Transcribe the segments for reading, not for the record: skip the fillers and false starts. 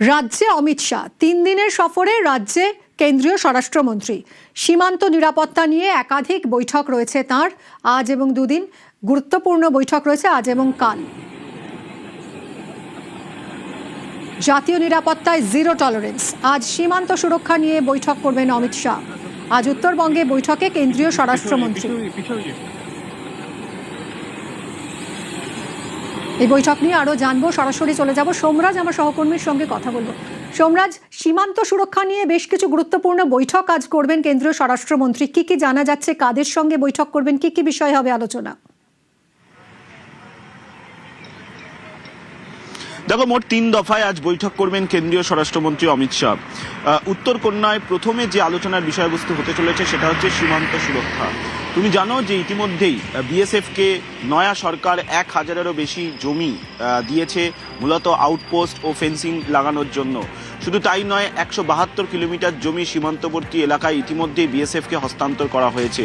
রাজ্যে অমিত শাহ 3 দিনের সফরে রাজ্যে কেন্দ্রীয় স্বরাষ্ট্রমন্ত্রী। সীমান্ত নিরাপত্তা নিয়ে একাধিক বৈঠক রয়েছে তাঁর। আজ এবং দুদিন গুরুত্বপূর্ণ বৈঠক রয়েছে আজ এবং কাল। জাতীয় নিরাপত্তায় জিরো টলারেন্স। আজ সীমান্ত সুরক্ষা নিয়ে বৈঠক করবেন অমিত শাহ। আজ উত্তরবঙ্গে বৈঠকে কেন্দ্রীয় স্বরাষ্ট্রমন্ত্রী। এই বৈঠক নিয়ে আরো জানবো, সরাসরি চলে যাব সোমরাজ, আমার সহকর্মীর সঙ্গে কথা বলবো। সোমরাজ, সীমান্ত সুরক্ষা নিয়ে বেশ কিছু গুরুত্বপূর্ণ বৈঠক আজ করবেন কেন্দ্রীয় স্বরাষ্ট্রমন্ত্রী। কি কি জানা যাচ্ছে, কাদের সঙ্গে বৈঠক করবেন, কি কি বিষয় হবে আলোচনা? দেখো, মোট 3 দফায় আজ বৈঠক করবেন কেন্দ্রীয় স্বরাষ্ট্রমন্ত্রী অমিত শাহ। উত্তরকন্যায় প্রথমে যে আলোচনার বিষয়বস্তু হতে চলেছে সেটা হচ্ছে সীমান্ত সুরক্ষা। তুমি জানো যে ইতিমধ্যেই বিএসএফকে নয়া সরকার 1000-এরও বেশি জমি দিয়েছে মূলত আউটপোস্ট ও ফেন্সিং লাগানোর জন্য। শুধু তাই নয়, 172 কিলোমিটার জমি সীমান্তবর্তী এলাকায় ইতিমধ্যেই বিএসএফকে হস্তান্তর করা হয়েছে।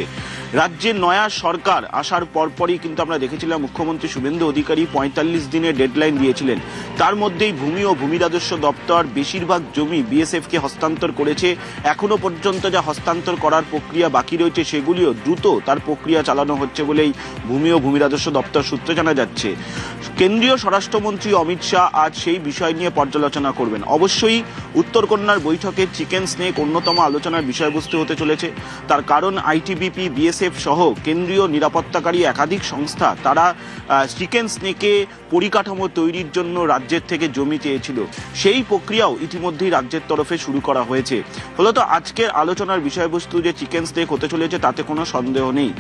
রাজ্যে নয়া সরকার আসার পরপরই কিন্তু আমরা দেখেছিলাম মুখ্যমন্ত্রী শুভেন্দু অধিকারী 45 দিনের ডেডলাইন দিয়েছিলেন। তার মধ্যেই ভূমি ও ভূমি রাজস্ব দপ্তর বেশিরভাগ জমি বিএসএফকে হস্তান্তর করেছে। এখনো পর্যন্ত যা হস্তান্তর করার প্রক্রিয়া বাকি রয়েছে সেগুলিও দ্রুত তার প্রক্রিয়া চালানো হচ্ছে বলেই ভূমি ও ভূমি রাজস্ব দপ্তর সূত্রে জানা যাচ্ছে। কেন্দ্রীয় স্বরাষ্ট্রমন্ত্রী অমিত শাহ আজ সেই বিষয় নিয়ে পর্যালোচনা করবেন। অবশ্যই উত্তরকন্যার বৈঠকে চিকেন স্নেক অন্যতম আলোচনার বিষয়বস্তু হতে চলেছে। তার কারণ আইটিবিপি, বিএসএফ সহ কেন্দ্রীয় নিরাপত্তাকারী একাধিক সংস্থা তারা চিকেন স্নেকে পরিকাঠামো তৈরির জন্য রাজ্যের থেকে জমি চেয়েছিল। সেই প্রক্রিয়াও ইতিমধ্যেই রাজ্যের তরফে শুরু করা হয়েছে। ফলত আজকের আলোচনার বিষয়বস্তু যে চিকেন স্নেক হতে চলেছে তাতে কোনো সন্দেহ নেই।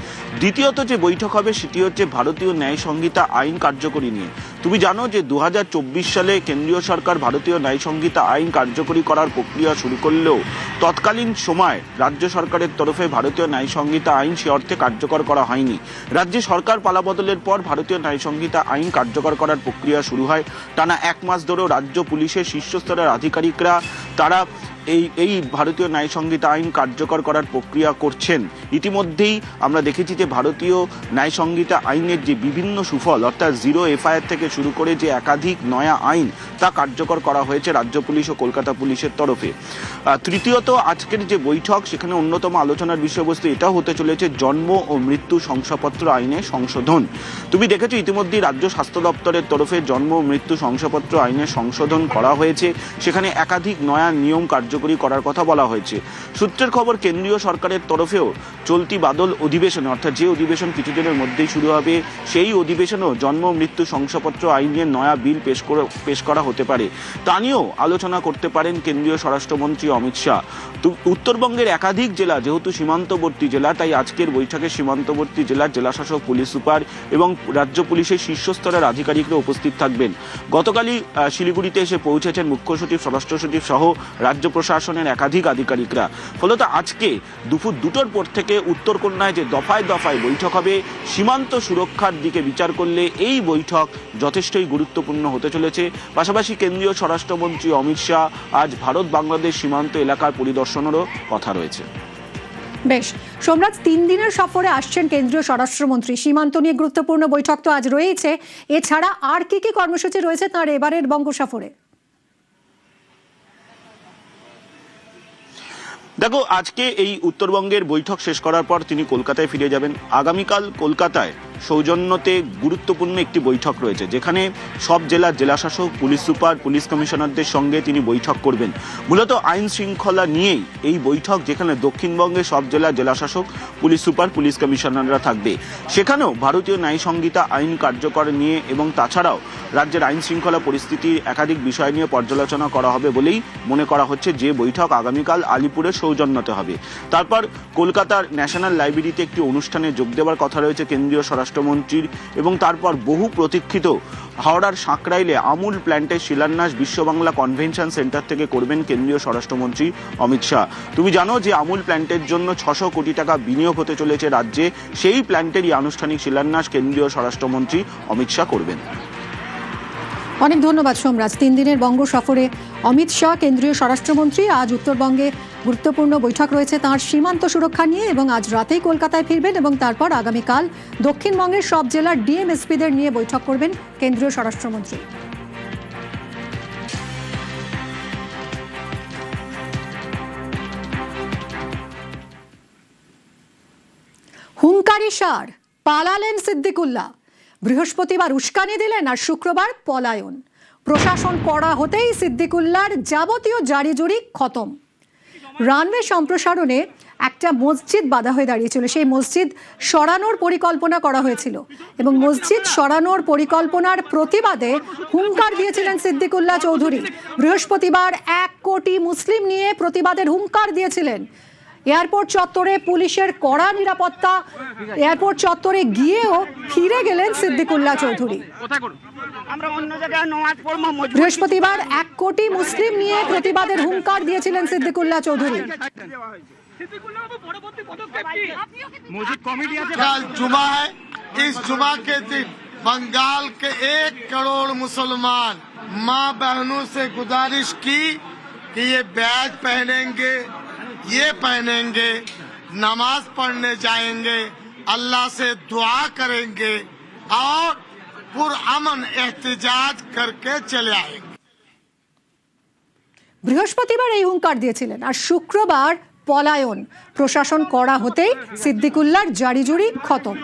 দ্বিতীয়ত যে বৈঠক হবে সেটি হচ্ছে ভারতীয় ন্যায় সংহিতা আইন কার্যকরী নিয়ে। তুমি জানো যে 2024 সালে কেন্দ্রীয় সরকার ভারতীয় ন্যায় সংহিতা আইন কার্যকরী করার প্রক্রিয়া শুরু করলেও তৎকালীন সময় রাজ্য সরকারের তরফে ভারতীয় ন্যায় সংহিতা আইন সে অর্থে কার্যকর করা হয়নি। রাজ্যে সরকার পালাবদলের পর ভারতীয় ন্যায় সংহিতা আইন কার্যকর করার প্রক্রিয়া শুরু হয়। টানা 1 মাস ধরেও রাজ্য পুলিশের শীর্ষস্তরের আধিকারিকরা তারা এই ভারতীয় ন্যায় সংহিতা আইন কার্যকর করার প্রক্রিয়া করছেন। ইতিমধ্যেই আমরা দেখেছি যে ভারতীয় ন্যায় সংহিতা আইনের যে বিভিন্ন সুফল, অর্থাৎ জিরো এফআইআর থেকে শুরু করে যে একাধিক নয়া আইন তা কার্যকর করা হয়েছে রাজ্য পুলিশ ও কলকাতা পুলিশের তরফে। তৃতীয়ত আজকের যে বৈঠক সেখানে অন্যতম আলোচনার বিষয়বস্তু এটাও হতে চলেছে জন্ম ও মৃত্যু শংসাপত্র আইনে সংশোধন। তুমি দেখেছো ইতিমধ্যেই রাজ্য স্বাস্থ্য দপ্তরের তরফে জন্ম ও মৃত্যু শংসাপত্র আইনে সংশোধন করা হয়েছে। সেখানে একাধিক নয়া নিয়ম কার্যকরী করার কথা বলা হয়েছে। সূত্রের খবর, কেন্দ্রীয় সরকারের তরফেও চলতি বাদল অধিবেশনে, অর্থাৎ যে অধিবেশন কিছুদিনের মধ্যেই শুরু হবে, সেই অধিবেশনেও জন্ম মৃত্যু শংসাপত্র আইনের নয়া বিল পেশ করা হতে পারে। তা নিয়েও আলোচনা করতে পারেন কেন্দ্রীয় স্বরাষ্ট্রমন্ত্রী অমিত শাহ। উত্তরবঙ্গের একাধিক জেলা যেহেতু সীমান্তবর্তী জেলা, তাই আজকের বৈঠকে সীমান্তবর্তী জেলার জেলাশাসক, পুলিশ সুপার এবং রাজ্য পুলিশের শীর্ষস্তরের আধিকারিকরা উপস্থিত থাকবেন। গতকালই শিলিগুড়িতে এসে পৌঁছেছেন মুখ্য সচিব, স্বরাষ্ট্র সচিব সহ রাজ্য প্রশাসনের একাধিক আধিকারিকরা। ফলত আজকে দুপুর 2টোর পর থেকে উত্তরকন্যায় যে দফায় দফায় বৈঠক হবে, সীমান্ত সুরক্ষার দিকে বিচার করলে এই বৈঠক যথেষ্টই গুরুত্বপূর্ণ হতে চলেছে। পাশাপাশি কেন্দ্রীয় স্বরাষ্ট্রমন্ত্রী অমিত শাহ আজ ভারত বাংলাদেশ সীমান্ত এলাকার পরিদর্শনেরও কথা রয়েছে। বেশ, সোমরাজ, 3 দিনের সফরে আসছেন কেন্দ্রীয় স্বরাষ্ট্রমন্ত্রী। সীমান্ত নিয়ে গুরুত্বপূর্ণ বৈঠক তো আজ রয়েছে, এছাড়া আর কি কি কর্মসূচি রয়েছে তাঁর এবারের বঙ্গ সফরে? দেখো, আজকে এই উত্তরবঙ্গের বৈঠক শেষ করার পর তিনি কলকাতায় ফিরে যাবেন। আগামীকাল কলকাতায় সৌজন্যতে গুরুত্বপূর্ণ একটি বৈঠক রয়েছে, যেখানে সব জেলার জেলাশাসক, পুলিশ সুপার, পুলিশ কমিশনারদের সঙ্গে তিনি বৈঠক করবেন। মূলত আইন শৃঙ্খলা নিয়েই এই বৈঠক, যেখানে দক্ষিণবঙ্গের সব জেলার জেলাশাসক, পুলিশ সুপার, পুলিশ কমিশনাররা থাকবে। সেখানেও ভারতীয় ন্যায় সংহিতা আইন কার্যকর নিয়ে এবং তাছাড়াও রাজ্যের আইন শৃঙ্খলা পরিস্থিতির একাধিক বিষয় নিয়ে পর্যালোচনা করা হবে বলেই মনে করা হচ্ছে। যে বৈঠক আগামীকাল আলিপুরের সৌজন্যতে হবে। তারপর কলকাতার ন্যাশনাল লাইব্রেরিতে একটি অনুষ্ঠানে যোগ দেওয়ার কথা রয়েছে কেন্দ্রীয় স্বরাষ্ট্রমন্ত্রীর, এবং তারপর বহু প্রতীক্ষিত হাওড়ার সাঁকরাইলে আমুল প্ল্যান্টের শিলান্যাস বিশ্ব বাংলা কনভেনশন সেন্টার থেকে করবেন কেন্দ্রীয় স্বরাষ্ট্রমন্ত্রী অমিত শাহ। তুমি জানো যে আমুল প্ল্যান্টের জন্য 600 কোটি টাকা বিনিয়োগ হতে চলেছে রাজ্যে। সেই প্ল্যান্টেরই আনুষ্ঠানিক শিলান্যাস কেন্দ্রীয় স্বরাষ্ট্রমন্ত্রী অমিত শাহ করবেন। অনেক ধন্যবাদ সোমরাজ। 3 দিনের বঙ্গ সফরে অমিত শাহ কেন্দ্রীয় স্বরাষ্ট্রমন্ত্রী। আজ উত্তরবঙ্গে গুরুত্বপূর্ণ বৈঠক রয়েছে তাঁর সীমান্ত সুরক্ষা নিয়ে, এবং আজ রাতেই কলকাতায় ফিরবেন, এবং তারপর আগামীকাল দক্ষিণবঙ্গের সব জেলার ডিএমএসপিদের নিয়ে বৈঠক করবেন কেন্দ্রীয় স্বরাষ্ট্রমন্ত্রী। হুঙ্কারি সার, পালালেন সিদ্দিকুল্লাহ। বৃহস্পতিবার উস্কানি দিলেন আর শুক্রবার পলায়ন। প্রশাসন কড়া হতেই সিদ্দিকুল্লাহর যাবতীয় জারিজুরি খতম। রানওয়ে সম্প্রসারণে একটা মসজিদ বাধা হয়ে দাঁড়িয়েছিল, সেই মসজিদ সরানোর পরিকল্পনা করা হয়েছিল এবং মসজিদ সরানোর পরিকল্পনার প্রতিবাদে হুঙ্কার দিয়েছিলেন সিদ্দিকুল্লাহ চৌধুরী। বৃহস্পতিবার 1 কোটি মুসলিম নিয়ে প্রতিবাদের হুঙ্কার দিয়েছিলেন। এয়ারপোর্ট চত্বরে পুলিশের কড়া নিরাপত্তা, এয়ারপোর্ট চত্বরে গিয়েও ফিরে গেলেন সিদ্দিকুল্লাহ চৌধুরী। বৃহস্পতিবার 1 কোটি মুসলিম নিয়ে প্রতিবাদের হুঙ্কার দিয়েছিলেন সিদ্দিকুল্লাহ চৌধুরী। कल जुमा है, इस जुमा के दिन बंगाल के 1 करोड़ मुसलमान माँ बहनों से गुजारिश की कि ये बैज पहनेंगे, ये पहनेंगे, नमाज पढ़ने जाएंगे, अल्लाह से दुआ करेंगे और पुरअमन एहतजाज करके चले आएंगे। বৃহস্পতিবার এই হুঙ্কার দিয়েছিলেন আর শুক্রবার পলায়ন। প্রশাসন কড়া হতেই সিদ্দিকুল্লাহর জারিজুরি খতম।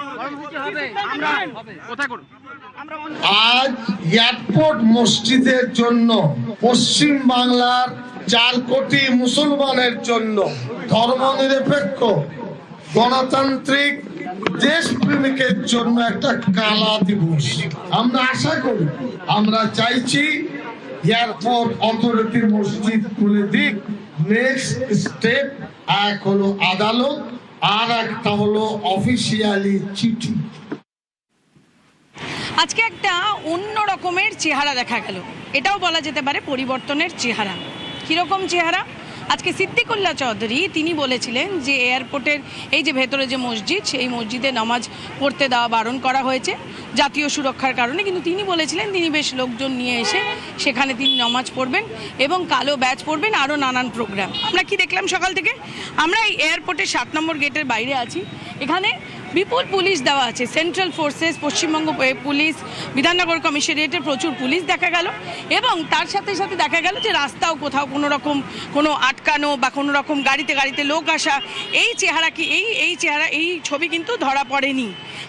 আজ এয়ারপোর্ট মসজিদের জন্য পশ্চিম বাংলার 4 কোটি মুসলমানের জন্য ধর্মনিরপেক্ষ গণতান্ত্রিক দেশপ্রেমিকের জন্য একটা কালা দিবস। আমরা আশা করি, আমরা চাইছি এয়ারপোর্ট অথরিটি মসজিদ খুলে দিক। নেক্সট স্টেপ এক হলো আদালত, আর একটা হলো অফিসিয়ালি চিঠি। আজকে একটা অন্য রকমের চেহারা দেখা গেল, এটাও বলা যেতে পারে পরিবর্তনের চেহারা। কিরকম চেহারা? আজকে সিদ্দিকুল্লাহ চৌধুরী তিনি বলেছিলেন যে এয়ারপোর্টের এই যে ভেতরে যে মসজিদ, সেই মসজিদে নামাজ পড়তে দেওয়া বারণ করা হয়েছে জাতীয় সুরক্ষার কারণে, কিন্তু তিনি বলেছিলেন তিনি বেশ লোকজন নিয়ে এসে সেখানে তিনি নামাজ পড়বেন এবং কালো ব্যাচ পড়বেন, আরও নানান প্রোগ্রাম। আমরা কি দেখলাম সকাল থেকে? আমরা এই এয়ারপোর্টের 7 নম্বর গেটের বাইরে আছি। এখানে বিপুল পুলিশ দেওয়া আছে, central forces, Paschimbanga police, Bidhannagar কমিশনারেটের প্রচুর পুলিশ দেখা গেল এবং তার সাথে সাথে দেখা গেল যে রাস্তাও কোথাও কোনো রকম কোনো আটকানো বা কোনো রকম গাড়িতে গাড়িতে লোক আসা, এই চেহারা কি এই চেহারা এই ছবি কিন্তু ধরা পড়েনি।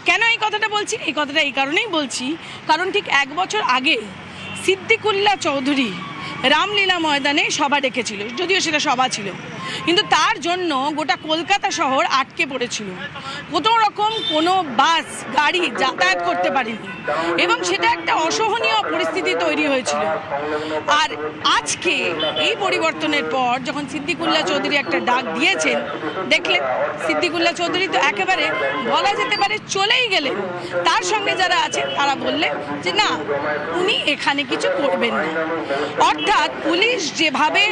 কেন এই কথাটা বলছি? এই কথাটা এই কারণেই বলছি, কারণ ঠিক 1 বছর আগে সিদ্দিকুল্লাহ চৌধুরী রামলীলা ময়দানে সভা ডেকেছিল, যদিও সেটা সভা ছিল, কিন্তু তার জন্য গোটা কলকাতা শহর আটকে পড়েছিল। কোনো রকম কোনো বাস গাড়ি যাতায়াত করতে পারেনি এবং সেটা একটা অসহনীয় পরিস্থিতি তৈরি হয়েছিল। আর আজকে এই পরিবর্তনের পর যখন সিদ্দিকুল্লাহ চৌধুরী একটা ডাক দিয়েছেন, দেখলেন সিদ্দিকুল্লাহ চৌধুরী তো একেবারে বলা যেতে পারে চলেই গেলেন। তার সঙ্গে যারা আছেন তারা বললেন যে না, উনি এখানে কিছু করবেন না। অর্থাৎ পুলিশ যেভাবে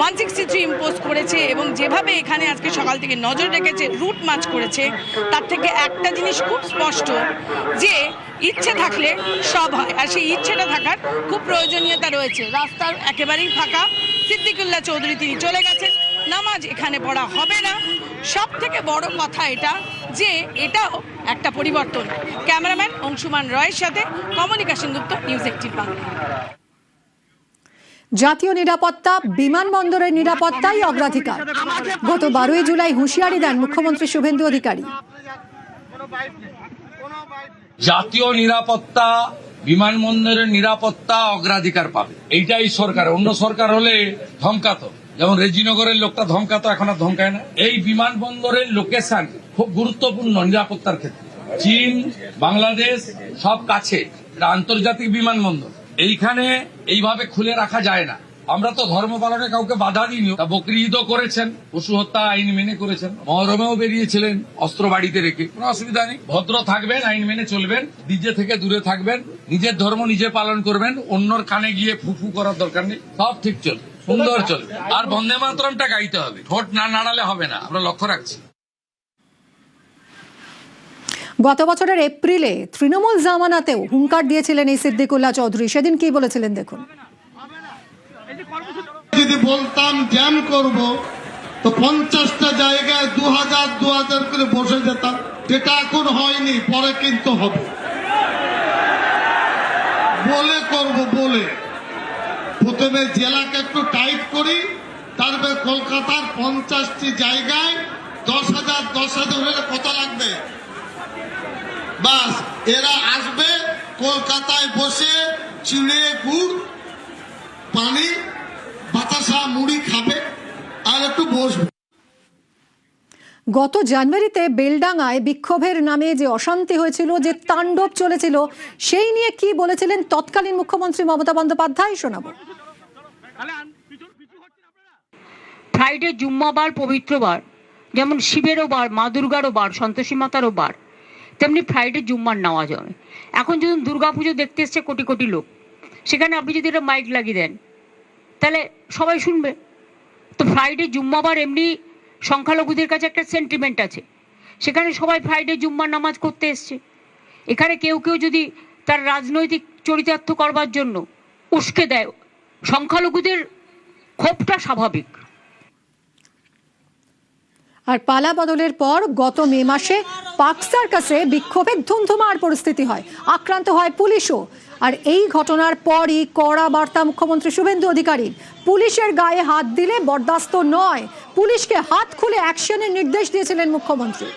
163 ইম্পোজ করেছে এবং যেভাবে এখানে আজকে সকাল থেকে নজর রেখেছে, রুট মার্চ করেছে, তার থেকে একটা জিনিস খুব স্পষ্ট যে ইচ্ছে থাকলে সব হয়, আর সেই ইচ্ছেটা থাকার খুব প্রয়োজনীয়তা রয়েছে। রাস্তার একেবারেই ফাঁকা, সিদ্দিকুল্লাহ চৌধুরী তিনি চলে গেছেন, নামাজ এখানে পড়া হবে না। সব থেকে বড় কথা এটা যে এটাও একটা পরিবর্তন। ক্যামেরাম্যান অংশুমান রয়ের সাথে কমলিকা সেনগুপ্ত, নিউজ 18 বাংলা। জাতীয় নিরাপত্তা, বিমানবন্দরের নিরাপত্তাই অগ্রাধিকার। গত 12ই জুলাই হুঁশিয়ারি দেন মুখ্যমন্ত্রী শুভেন্দু অধিকারী। জাতীয় নিরাপত্তা, বিমানবন্দরের নিরাপত্তা অগ্রাধিকার পাবে, এইটাই সরকার। অন্য সরকার হলে ধমকাতো, যেমন রেজিনগরের লোকটা ধমকাতো, এখন আর ধমকায় না। এই বিমানবন্দরের লোকেশন খুব গুরুত্বপূর্ণ নিরাপত্তার ক্ষেত্রে। চীন, বাংলাদেশ সব কাছে, এটা আন্তর্জাতিক বিমানবন্দর। এইখানে এইভাবে খুলে রাখা যায় না। আমরা তো ধর্ম পালনে কাউকে বাধা দিইনি। বকরি ঈদও করেছেন, পশু হত্যা আইন মেনে করেছেন, মহরমেও বেরিয়েছিলেন অস্ত্র বাড়িতে রেখে, কোনো অসুবিধা নেই। ভদ্র থাকবেন, আইন মেনে চলবেন, ডিজে থেকে দূরে থাকবেন, নিজের ধর্ম নিজে পালন করবেন, অন্যর কানে গিয়ে ফুফু করার দরকার নেই। সব ঠিক চলবে, সুন্দর চলবে। আর বন্দে মাতরমটা গাইতে হবে, ঠোঁট না নাড়ালে হবে না, আমরা লক্ষ্য রাখছি। গত বছরের এপ্রিলে তৃণমূল জামানাতেও হুঙ্কার দিয়েছিলেন এই সিদ্দিকুল্লাহ চৌধুরী। সেদিন কি বলেছিলেন দেখুন। যদি বলতাম জ্যাম করব তো 50টা জায়গায় 2000 করে বসে যেতাম, যেটা এখন হয়নি, পরে কিন্তু হবে। বলে করব, বলে প্রথমে জেলাকে একটু টাইট করি, তারপরে কলকাতার 50টি জায়গায় 10,000 হলে কত লাগবে? বাস এরা আসবে কলকাতায় বসে চিড়ে গুড় পানি বাতাসা মুড়ি খাবে আর একটু বসবে। গত জানুয়ারিতে বেলডাঙ্গায় বিক্ষোভের নামে যে অশান্তি হয়েছিল, যে তাণ্ডব চলেছিল, সেই নিয়ে কি বলেছিলেন তৎকালীন মুখ্যমন্ত্রী মমতা বন্দ্যোপাধ্যায়, শোনাবো। ফ্রাইডে জুম্মাবার পবিত্র বার, যেমন শিবেরও বার, মা দুর্গারও বার, সন্তোষী মাতারও বার, তেমনি ফ্রাইডে জুম্মার নেওয়া যাবে। এখন যদি দুর্গাপুজো দেখতে এসছে কোটি কোটি লোক, সেখানে আপনি যদি একটা মাইক লাগিয়ে দেন তাহলে সবাই শুনবে। তো ফ্রাইডে জুম্মাবার এমনি সংখ্যালঘুদের কাছে একটা সেন্টিমেন্ট আছে, সেখানে সবাই ফ্রাইডে জুম্মার নামাজ করতে এসছে। এখানে কেউ কেউ যদি তার রাজনৈতিক চরিতার্থ করবার জন্য উস্কে দেয়, সংখ্যালঘুদের ক্ষোভটা স্বাভাবিক। আর পালা বদলের পর গত মে মাসে পার্ক সার্কাসে বিক্ষোভের ধুমধুমার পরিস্থিতি হয়, আক্রান্ত হয় পুলিশও। আর এই ঘটনার পরই কড়া বার্তা মুখ্যমন্ত্রী শুভেন্দু অধিকারীর, পুলিশের গায়ে হাত দিলে বরদাস্ত নয়, পুলিশকে হাত খুলে অ্যাকশনের নির্দেশ দিয়েছিলেন মুখ্যমন্ত্রী।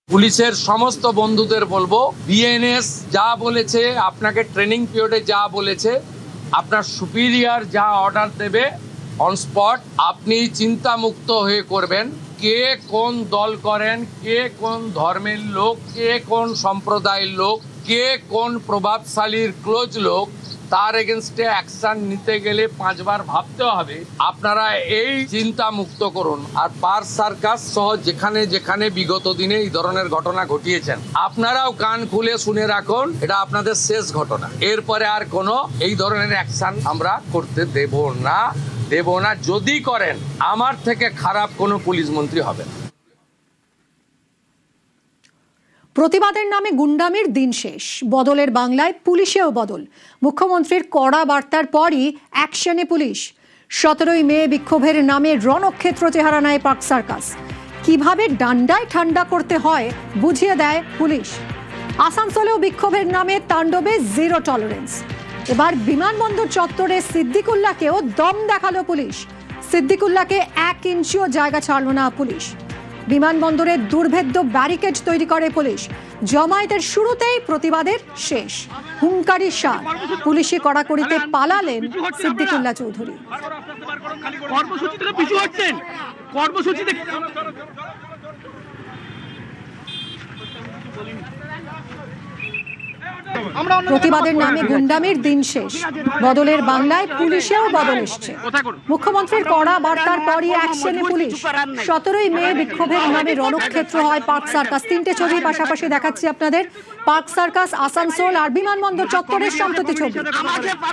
পুলিশের সমস্ত বন্ধুদের বলবো, বিএনএস যা বলেছে, আপনাকে ট্রেনিং পিরিয়ডে যা বলেছে, আপনার সুপিরিয়র যা অর্ডার দেবে অন স্পট আপনি চিন্তামুক্ত হয়ে করবেন। কে কোন দল করেন, কে কোন ধর্মের লোক, কে কোন সম্প্রদায়ের লোক, কে কোন প্রভাবশালীর ক্লোজ লোক, তার এগেনস্টে অ্যাকশন নিতে গেলে 5 বার ভাবতে হবে। আপনারা এই চিন্তা মুক্ত করুন। আর পার্ক সার্কাস সহ যেখানে যেখানে বিগত দিনে এই ধরনের ঘটনা ঘটিয়েছেন, আপনারাও কান খুলে শুনে রাখুন, এটা আপনাদের শেষ ঘটনা। এরপরে আর কোনো এই ধরনের অ্যাকশন আমরা করতে দেব না। যদি করেন, আমার থেকে খারাপ কোনো পুলিশ মন্ত্রী হবে না। প্রতিবাদের নামে গুন্ডামির দিন শেষ, বদলের বাংলায় পুলিশেও বদল। মুখ্যমন্ত্রীর কড়া বার্তার পরই অ্যাকশনে পুলিশ। 17ই মে বিক্ষোভের নামে রণক্ষেত্র চেহারা নেয় পার্ক সার্কাস। কিভাবে ডান্ডায় ঠান্ডা করতে হয় বুঝিয়ে দেয় পুলিশ। আসানসোলেও বিক্ষোভের নামে তাণ্ডবে জিরো টলারেন্স। এবার বিমানবন্দর চত্বরে সিদ্দিকুল্লাহকেও দম দেখালো পুলিশ। সিদ্দিকুল্লাহকে 1 ইঞ্চিও জায়গা ছাড়ল না পুলিশ। বিমানবন্দরে দুর্ভেদ্য ব্যারিকেড তৈরি করে পুলিশ। জমায়েতের শুরুতেই প্রতিবাদের শেষ, হুঙ্কারি সার। পুলিশি কড়াকড়িতে পালালেন সিদ্দিকুল্লাহ চৌধুরী। প্রতিবাদের নামে গুন্ডামির দিন শেষ, বদলের বাংলায় পুলিশেও বদল এসছে। মুখ্যমন্ত্রীর কড়া বার্তার পরই অ্যাকশনে পুলিশ। 17ই মে বিক্ষোভের নামে রণক্ষেত্র হয় পার্ক সার্কাস। 3টে ছবি পাশাপাশি দেখাচ্ছি আপনাদের, পার্ক সার্কাস, আসানসোল আর বিমানবন্দর চত্বরের সম্প্রতি ছবি।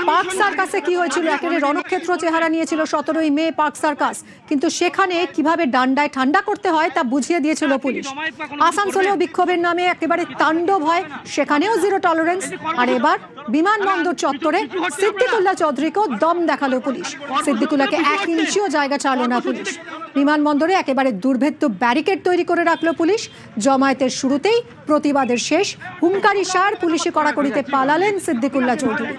পার্ক সার্কাসে কি হয়েছিল, একেবারে রণক্ষেত্র চেহারা নিয়েছিল 17ই মে পার্ক সার্কাস, কিন্তু সেখানে কিভাবে ডান্ডায় ঠান্ডা করতে হয় তা বুঝিয়ে দিয়েছিল পুলিশ। আসানসোলেও বিক্ষোভের নামে একেবারে তাণ্ডব হয়, সেখানেও জিরো টলারেন্স। আর এবার বিমানবন্দর চত্বরে সিদ্দিকুল্লাহ চৌধুরীকেও দম দেখালো পুলিশ। সিদ্দিকুল্লাহকে 1 ইঞ্চিও জায়গা ছাড়ল না পুলিশ। বিমানবন্দরে একেবারে দুর্ভেদ্য ব্যারিকেড তৈরি করে রাখলো পুলিশ। জমায়েতের শুরুতেই প্রতিবাদের শেষ, হুঙ্কারি সার। পুলিশি কড়াকড়িতে পালালেন সিদ্দিকুল্লাহ চৌধুরী।